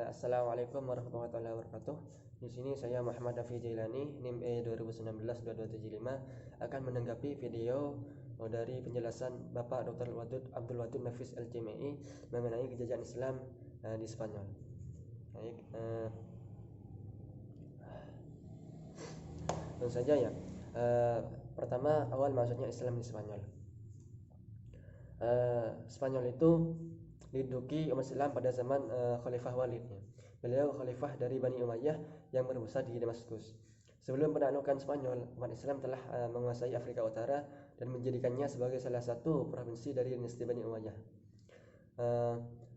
Assalamualaikum warahmatullahi wabarakatuh. Di sini saya Muhammad Dafi Jailani, NIM E2019-2275 akan menanggapi video dari penjelasan Bapak Dr. Abdul Wadud Nafis LCMI mengenai kejayaan Islam di Spanyol. Baik, tentu saja ya. Pertama, awal masuknya Islam di Spanyol. Spanyol itu diduduki umat Islam pada zaman Khalifah Walid. Beliau khalifah dari Bani Umayyah yang berpusat di Damaskus. Sebelum penaklukan Spanyol, umat Islam telah menguasai Afrika Utara dan menjadikannya sebagai salah satu provinsi dari dinasti Bani Umayyah.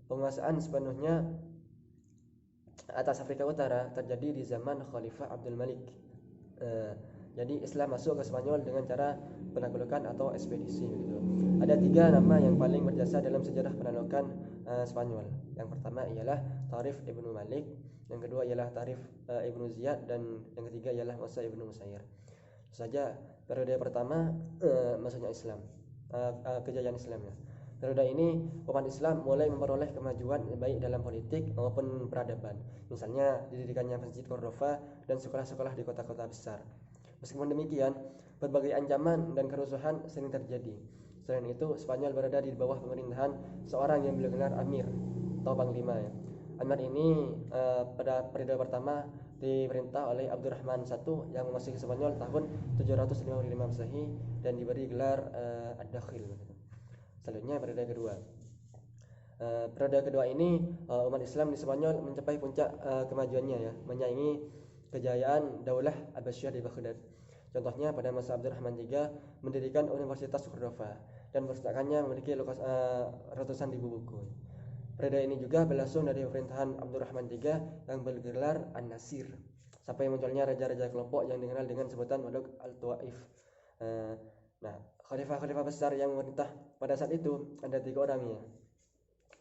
Penguasaan sepenuhnya atas Afrika Utara terjadi di zaman Khalifah Abdul Malik. Jadi Islam masuk ke Spanyol dengan cara penaklukan atau ekspedisi gitu. Ada 3 nama yang paling berjasa dalam sejarah penaklukan Spanyol. Yang pertama ialah Tarif Ibnu Malik, yang kedua ialah Tarif Ibnu Ziyad, dan yang ketiga ialah Musa Ibnu Musayyir. Saja periode pertama masuknya Islam, kejayaan Islamnya. Periode ini umat Islam mulai memperoleh kemajuan baik dalam politik maupun peradaban. Misalnya didirikannya Masjid Cordova dan sekolah-sekolah di kota-kota besar. Meskipun demikian, berbagai ancaman dan kerusuhan sering terjadi. Selain itu, Spanyol berada di bawah pemerintahan seorang yang bergelar Amir atau Panglima ya. Amir ini pada periode pertama diperintah oleh Abdurrahman I yang menguasai Spanyol tahun 755 Masehi dan diberi gelar Ad-Dakhil. Selanjutnya periode kedua. Periode kedua ini umat Islam di Spanyol mencapai puncak kemajuannya ya, menyaingi kejayaan Daulah Abbasiyah di Baghdad. Contohnya pada masa Abdurrahman III mendirikan Universitas Cordova dan perpustakaannya memiliki ratusan ribu buku. Periode ini juga berlangsung dari pemerintahan Abdurrahman III yang bergelar An-Nasir sampai munculnya raja-raja kelompok yang dikenal dengan sebutan Muluk Al-Tawaif. Nah, khalifah-khalifah besar yang memerintah pada saat itu ada 3 orang ya.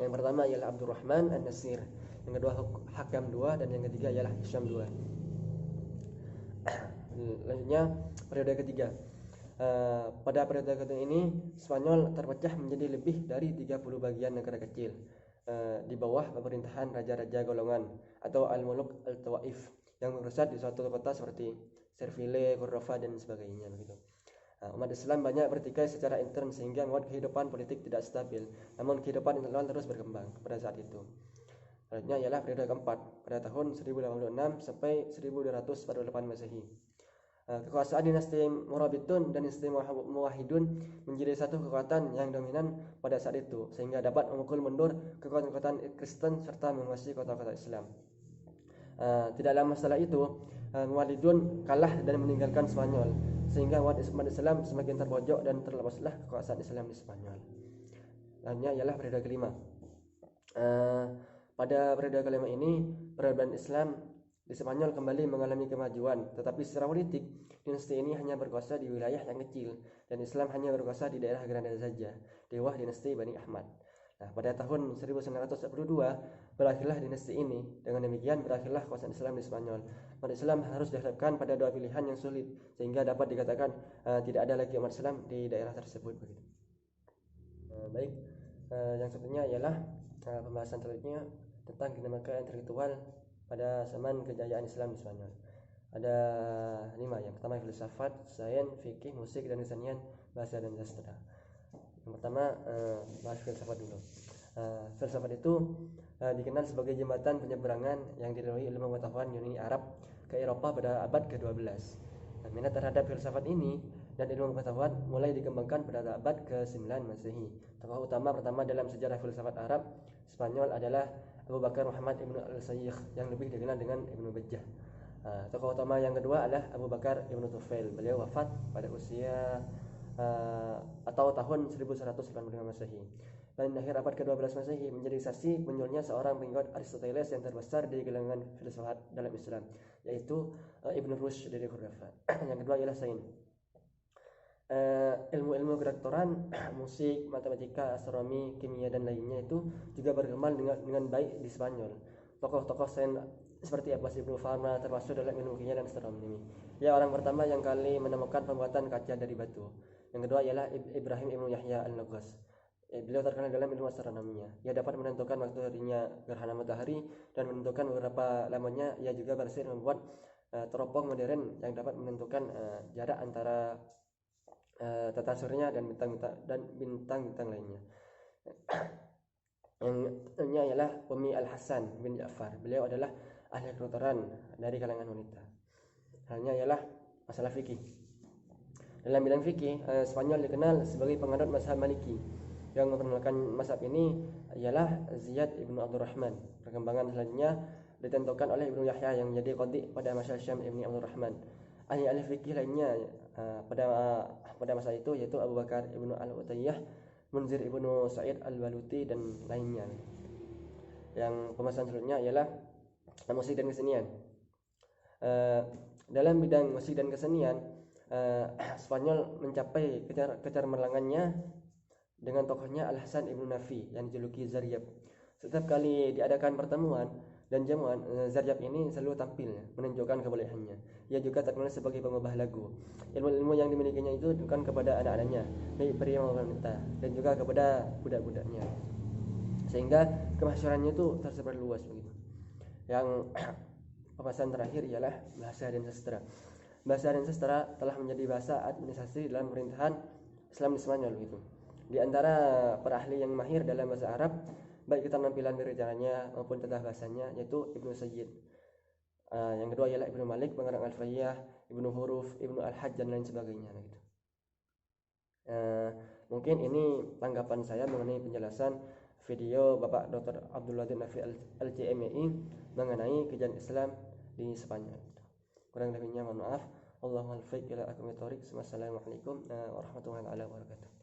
Yang pertama ialah Abdurrahman An-Nasir, yang kedua Hakam II, dan yang ketiga ialah Hisham II. Selanjutnya periode ketiga. Pada periode ketiga ini Spanyol terpecah menjadi lebih dari 30 bagian negara kecil di bawah pemerintahan raja-raja golongan atau Al-Muluk Al-Tawaif yang berpusat di suatu kota seperti Seville, Cordova dan sebagainya begitu. Umat Islam banyak bertikai secara intern sehingga membuat kehidupan politik tidak stabil, namun kehidupan intelektual terus berkembang pada saat itu. Selanjutnya ialah periode keempat pada tahun 1086 sampai 1248 Masehi. Kekuasaan dinasti Murabitun dan dinasti Muwahhidun menjadi satu kekuatan yang dominan pada saat itu sehingga dapat memukul mundur kekuatan-kekuatan Kristen serta menguasai kota-kota Islam. Tidak lama setelah itu Muwahhidun kalah dan meninggalkan Spanyol sehingga umat Islam semakin terpojok dan terlepaslah kekuasaan Islam di Spanyol. Lainnya ialah periode kelima. Pada periode kelima ini peradaban Islam di Spanyol kembali mengalami kemajuan, tetapi secara politik dinasti ini hanya berkuasa di wilayah yang kecil dan Islam hanya berkuasa di daerah Granada saja, di bawah dinasti Bani Ahmad. Nah, pada tahun 1942 berakhirlah dinasti ini. Dengan demikian berakhirlah kekuasaan Islam di Spanyol. Umat Islam harus dihadapkan pada 2 pilihan yang sulit sehingga dapat dikatakan tidak ada lagi umat Islam di daerah tersebut begitu. Baik, yang satunya ialah pembahasan selanjutnya tentang dinamika intelektual pada zaman kejayaan Islam di Spanyol. Ada 5. Yang pertama filsafat, sains, fikih, musik dan kesenian, bahasa dan sastra. Yang pertama bahas filsafat dulu. Filsafat itu dikenal sebagai jembatan penyeberangan yang dilalui ilmu pengetahuan Yunani Arab ke Eropa pada abad ke-12. Minat terhadap filsafat ini dan ilmu pengetahuan mulai dikembangkan pada abad ke-9 Masehi. Tokoh utama pertama dalam sejarah filsafat Arab Spanyol adalah Abu Bakar Muhammad Ibnu Al-Sayyikh yang lebih dikenal dengan Ibnu Bajjah. Tokoh utama yang kedua adalah Abu Bakar Ibnu Tufail. Beliau wafat pada usia atau tahun 1185 Masehi. Dan akhir abad ke-12 Masehi menjadi saksi munculnya seorang pengikut Aristoteles yang terbesar di kalangan filsafat dalam Islam, yaitu Ibn Rushd dari Cordova. Yang kedua ialah sains. Ilmu-ilmu kedokteran, musik, matematika, astronomi, kimia dan lainnya itu juga berkembang dengan baik di Spanyol. Tokoh-tokoh sains seperti Abbas Ibnu Farna termasuk dalam ilmu kimia dan astronomi. Dia orang pertama yang kali menemukan pembuatan kaca dari batu. Yang kedua ialah Ibrahim Ibnu Yahya Al-Nagas. Beliau terkenal dalam ilmu astronominya. Ia dapat menentukan waktu harinya gerhana matahari dan menentukan beberapa lamanya. Ia juga berhasil membuat teropong modern yang dapat menentukan jarak antara tata surya dan bintang-bintang lainnya. Yang ialah Umi Al-Hasan bin Ja'far. Beliau adalah ahli kedokteran dari kalangan wanita. Halnya ialah masalah fikih. Dalam bidang fikih, Spanyol dikenal sebagai penganut mazhab Maliki. Yang memperkenalkan mazhab ini ialah Ziyad ibnu Abdurrahman. Perkembangan selanjutnya ditentukan oleh Ibnu Yahya yang menjadi qadhi pada masa Syam ibnu Abdurrahman. Ahli-ahli fikih lainnya pada masa itu yaitu Abu Bakar ibnu Al-Utayyah, Munzir ibnu Sa'id Al-Baluti dan lainnya. Yang pembahasan selanjutnya ialah musik dan kesenian. Dalam bidang musik dan kesenian, Spanyol mencapai kecermerlangannya dengan tokohnya Al-Hasan ibnu Nafi yang dijuluki Zaryab. Setiap kali diadakan pertemuan dan jamuan, Zaryab ini selalu tampil menunjukkan kebolehannya. Ia juga terkenal sebagai pengubah lagu. Ilmu-ilmu yang dimilikinya itu bukan kepada anak-anaknya, baik pria maupun wanita, dan juga kepada budak-budaknya. Sehingga kemasyhurannya itu tersebar luas begitu. Yang pembahasan terakhir ialah bahasa dan sastra. Bahasa dan sastra telah menjadi bahasa administrasi dalam pemerintahan Islam di Spanyol gitu. Di antara para ahli yang mahir dalam bahasa Arab, baik keterampilan berbicaranya maupun tata bahasanya, yaitu Ibnu Sayyid. Yang kedua ialah Ibnu Malik, pengarang Al-Fayyah, Ibnu Huruf, Ibnu Al-Hajj dan lain sebagainya gitu. Mungkin ini tanggapan saya mengenai penjelasan video Bapak Dr. Abdul Latif Nafi Al-CMI mengenai kejadian Islam di Spanyol. Kurang lebihnya mohon maaf. Allahumma al-fiq ila akamit thoriq. Wassalamualaikum warahmatullahi wabarakatuh.